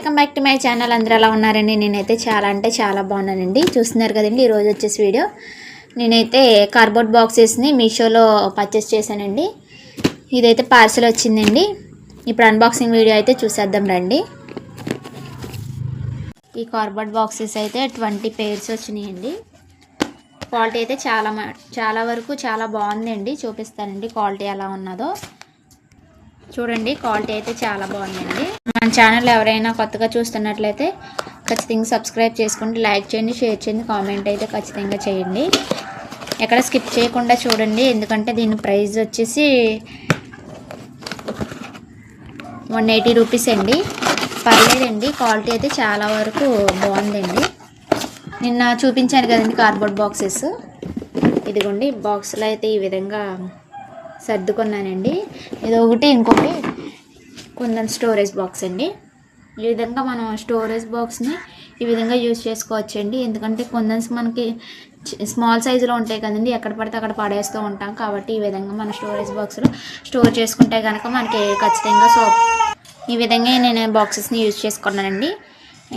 Welcome back to my channel. అందరూ ఎలా ఉన్నారండి? నేనైతే చాలా అంటే చాలా బాగున్నానండి. చూస్తున్నారు కదండి, ఈరోజు వచ్చేసి వీడియో నేనైతే కార్డ్బోర్డ్ బాక్సెస్ని మీషోలో పర్చేస్ చేశానండి. ఇదైతే పార్సల్ వచ్చిందండి. ఇప్పుడు అన్బాక్సింగ్ వీడియో అయితే చూసేద్దాం రండి. ఈ కార్డ్బోర్డ్ బాక్సెస్ అయితే 20 పేర్స్ వచ్చినాయండి. క్వాలిటీ అయితే చాలా వరకు చాలా బాగుందండి. చూపిస్తానండి క్వాలిటీ ఎలా ఉన్నదో. చూడండి, క్వాలిటీ అయితే చాలా బాగుందండి. మన ఛానల్ ఎవరైనా కొత్తగా చూస్తున్నట్లయితే ఖచ్చితంగా సబ్స్క్రైబ్ చేసుకోండి, లైక్ చేయండి, షేర్ చేయండి, కామెంట్ అయితే ఖచ్చితంగా చేయండి. ఎక్కడ స్కిప్ చేయకుండా చూడండి, ఎందుకంటే దీని ప్రైస్ వచ్చేసి 180 రూపీస్ అండి. పర్లేదండి, క్వాలిటీ అయితే చాలా వరకు బాగుందండి. నిన్న చూపించాను కదండి కార్డ్బోర్డ్ బాక్సెస్. ఇదిగోండి, బాక్స్లో అయితే ఈ విధంగా సర్దుకున్నానండి. ఇది ఒకటి, ఇంకొకటి కుందన్ స్టోరేజ్ బాక్స్ అండి. ఈ విధంగా మనం స్టోరేజ్ బాక్స్ని ఈ విధంగా యూజ్ చేసుకోవచ్చండి. ఎందుకంటే కుందన్స్ మనకి స్మాల్ సైజులో ఉంటాయి కదండి, ఎక్కడ పడితే అక్కడ పడేస్తూ ఉంటాం. కాబట్టి ఈ విధంగా మన స్టోరేజ్ బాక్స్లో స్టోర్ చేసుకుంటే కనుక మనకి ఖచ్చితంగా ఈ విధంగా నేను బాక్సెస్ని యూజ్ చేసుకున్నానండి.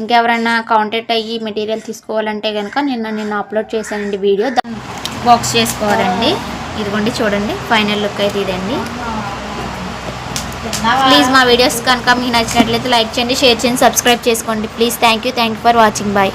ఇంకెవరైనా కాంటాక్ట్ అయ్యి మెటీరియల్ తీసుకోవాలంటే కనుక నిన్న అప్లోడ్ చేశానండి వీడియో, దాన్ని బాక్స్ చేసుకోవాలండి. ఇదిగోండి చూడండి, ఫైనల్ లుక్ అయితే ఇదండి. ప్లీజ్ మా వీడియోస్ కనుక మీకు నచ్చినట్లయితే లైక్ చేయండి, షేర్ చేయండి, సబ్స్క్రైబ్ చేసుకోండి please. Thank you for watching. Bye.